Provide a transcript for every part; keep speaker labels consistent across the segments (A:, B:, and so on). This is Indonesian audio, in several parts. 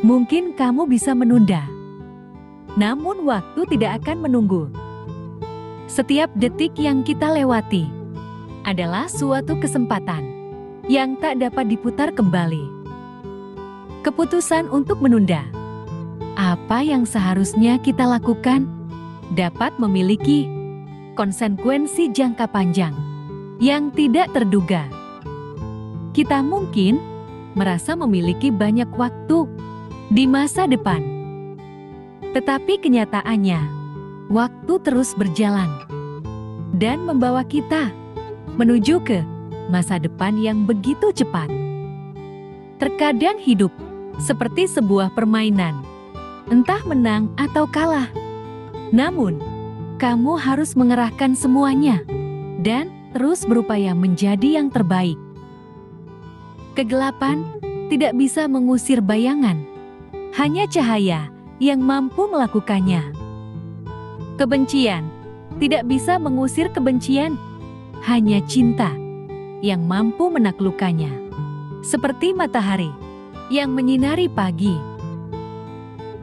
A: Mungkin kamu bisa menunda, namun waktu tidak akan menunggu. Setiap detik yang kita lewati adalah suatu kesempatan yang tak dapat diputar kembali. Keputusan untuk menunda apa yang seharusnya kita lakukan dapat memiliki konsekuensi jangka panjang yang tidak terduga. Kita mungkin merasa memiliki banyak waktu di masa depan, tetapi kenyataannya, waktu terus berjalan dan membawa kita menuju ke masa depan yang begitu cepat. Terkadang hidup seperti sebuah permainan, entah menang atau kalah. Namun, kamu harus mengerahkan semuanya dan terus berupaya menjadi yang terbaik. Kegelapan tidak bisa mengusir bayangan. Hanya cahaya yang mampu melakukannya. Kebencian tidak bisa mengusir kebencian. Hanya cinta yang mampu menaklukkannya. Seperti matahari yang menyinari pagi.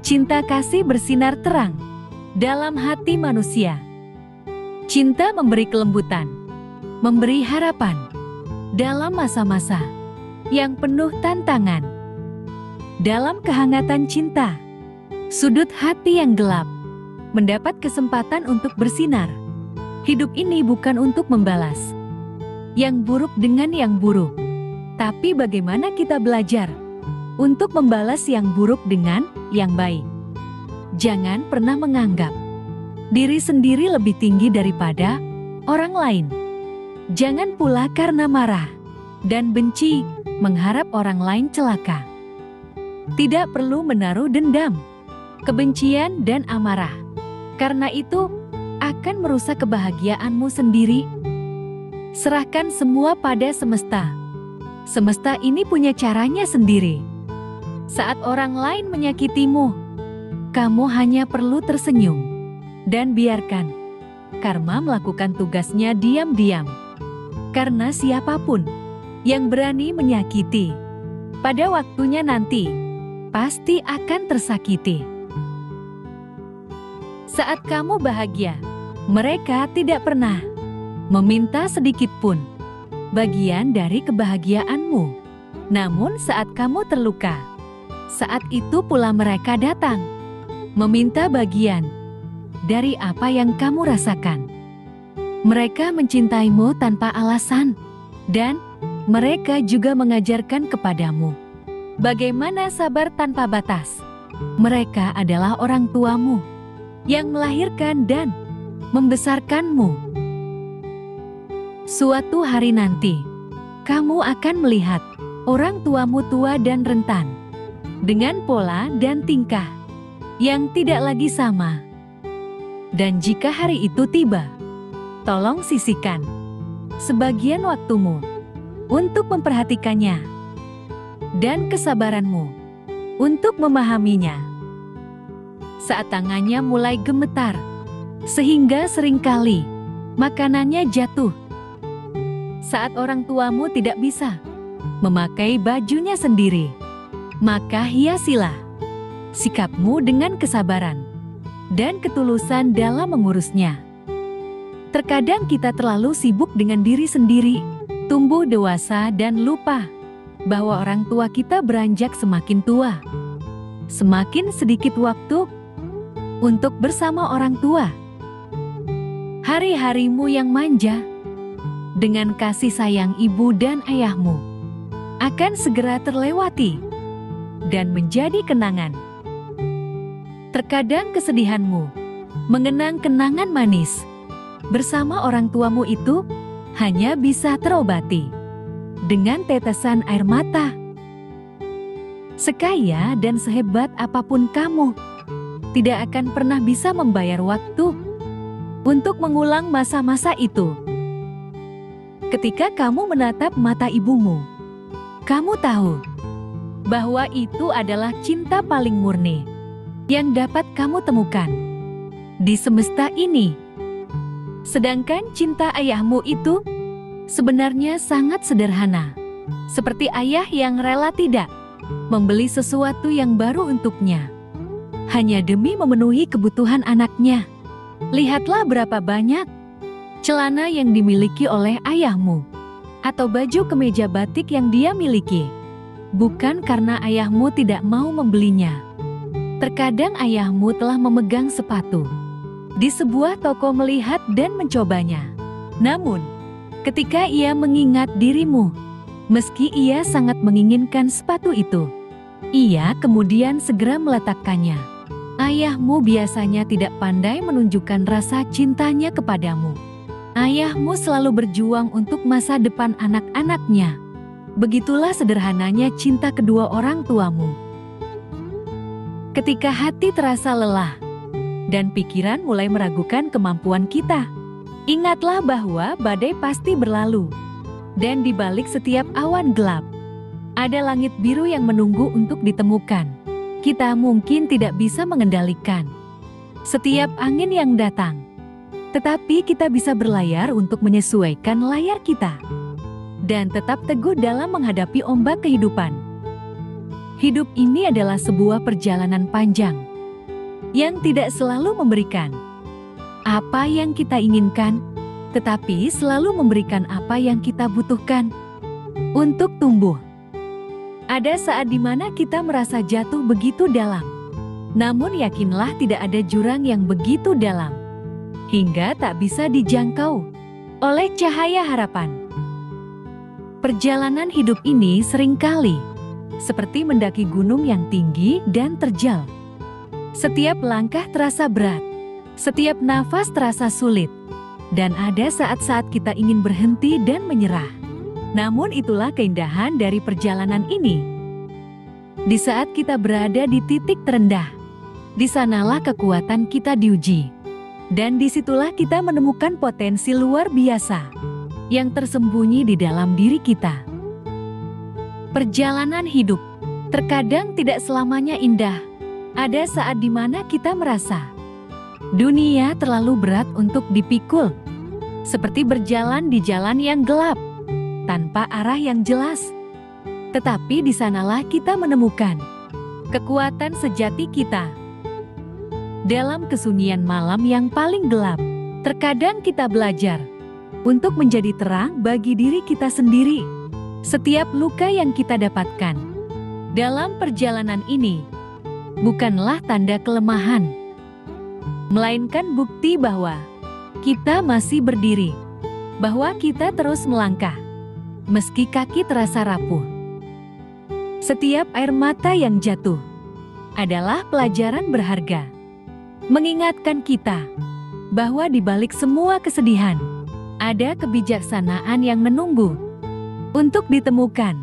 A: Cinta kasih bersinar terang dalam hati manusia. Cinta memberi kelembutan, memberi harapan dalam masa-masa yang penuh tantangan. Dalam kehangatan cinta, sudut hati yang gelap mendapat kesempatan untuk bersinar. Hidup ini bukan untuk membalas yang buruk dengan yang buruk, tapi bagaimana kita belajar untuk membalas yang buruk dengan yang baik. Jangan pernah menganggap diri sendiri lebih tinggi daripada orang lain. Jangan pula karena marah dan benci mengharap orang lain celaka. Tidak perlu menaruh dendam, kebencian dan amarah. Karena itu akan merusak kebahagiaanmu sendiri. Serahkan semua pada semesta. Semesta ini punya caranya sendiri. Saat orang lain menyakitimu, kamu hanya perlu tersenyum dan biarkan karma melakukan tugasnya diam-diam. Karena siapapun yang berani menyakiti, pada waktunya nanti pasti akan tersakiti. Saat kamu bahagia, mereka tidak pernah meminta sedikit pun bagian dari kebahagiaanmu. Namun saat kamu terluka, saat itu pula mereka datang meminta bagian dari apa yang kamu rasakan. Mereka mencintaimu tanpa alasan, dan mereka juga mengajarkan kepadamu bagaimana sabar tanpa batas. Mereka adalah orang tuamu yang melahirkan dan membesarkanmu. Suatu hari nanti, kamu akan melihat orang tuamu tua dan rentan, dengan pola dan tingkah yang tidak lagi sama. Dan jika hari itu tiba, tolong sisihkan sebagian waktumu untuk memperhatikannya dan kesabaranmu untuk memahaminya. Saat tangannya mulai gemetar, sehingga seringkali makanannya jatuh. Saat orang tuamu tidak bisa memakai bajunya sendiri, maka hiasilah sikapmu dengan kesabaran dan ketulusan dalam mengurusnya. Terkadang kita terlalu sibuk dengan diri sendiri, tumbuh dewasa dan lupa bahwa orang tua kita beranjak semakin tua. Semakin sedikit waktu untuk bersama orang tua. Hari-harimu yang manja dengan kasih sayang ibu dan ayahmu akan segera terlewati dan menjadi kenangan. Terkadang kesedihanmu mengenang kenangan manis bersama orang tuamu itu hanya bisa terobati dengan tetesan air mata. Sekaya dan sehebat apapun kamu, tidak akan pernah bisa membayar waktu untuk mengulang masa-masa itu. Ketika kamu menatap mata ibumu, kamu tahu bahwa itu adalah cinta paling murni yang dapat kamu temukan di semesta ini. Sedangkan cinta ayahmu itu sebenarnya sangat sederhana, seperti ayah yang rela tidak membeli sesuatu yang baru untuknya, hanya demi memenuhi kebutuhan anaknya. Lihatlah berapa banyak celana yang dimiliki oleh ayahmu, atau baju kemeja batik yang dia miliki. Bukan karena ayahmu tidak mau membelinya. Terkadang ayahmu telah memegang sepatu di sebuah toko melihat dan mencobanya. Namun, ketika ia mengingat dirimu, meski ia sangat menginginkan sepatu itu, ia kemudian segera meletakkannya. Ayahmu biasanya tidak pandai menunjukkan rasa cintanya kepadamu. Ayahmu selalu berjuang untuk masa depan anak-anaknya. Begitulah sederhananya cinta kedua orang tuamu. Ketika hati terasa lelah dan pikiran mulai meragukan kemampuan kita, ingatlah bahwa badai pasti berlalu. Dan di balik setiap awan gelap, ada langit biru yang menunggu untuk ditemukan. Kita mungkin tidak bisa mengendalikan setiap angin yang datang, tetapi kita bisa berlayar untuk menyesuaikan layar kita dan tetap teguh dalam menghadapi ombak kehidupan. Hidup ini adalah sebuah perjalanan panjang yang tidak selalu memberikan apa yang kita inginkan, tetapi selalu memberikan apa yang kita butuhkan untuk tumbuh. Ada saat di mana kita merasa jatuh begitu dalam, namun yakinlah tidak ada jurang yang begitu dalam hingga tak bisa dijangkau oleh cahaya harapan. Perjalanan hidup ini seringkali seperti mendaki gunung yang tinggi dan terjal. Setiap langkah terasa berat, setiap nafas terasa sulit, dan ada saat-saat kita ingin berhenti dan menyerah. Namun itulah keindahan dari perjalanan ini. Di saat kita berada di titik terendah, di sanalah kekuatan kita diuji. Dan disitulah kita menemukan potensi luar biasa yang tersembunyi di dalam diri kita. Perjalanan hidup terkadang tidak selamanya indah. Ada saat di mana kita merasa dunia terlalu berat untuk dipikul, seperti berjalan di jalan yang gelap, tanpa arah yang jelas. Tetapi di sanalah kita menemukan kekuatan sejati kita. Dalam kesunyian malam yang paling gelap, terkadang kita belajar untuk menjadi terang bagi diri kita sendiri. Setiap luka yang kita dapatkan dalam perjalanan ini bukanlah tanda kelemahan, melainkan bukti bahwa kita masih berdiri, bahwa kita terus melangkah, meski kaki terasa rapuh. Setiap air mata yang jatuh adalah pelajaran berharga, mengingatkan kita bahwa di balik semua kesedihan, ada kebijaksanaan yang menunggu untuk ditemukan.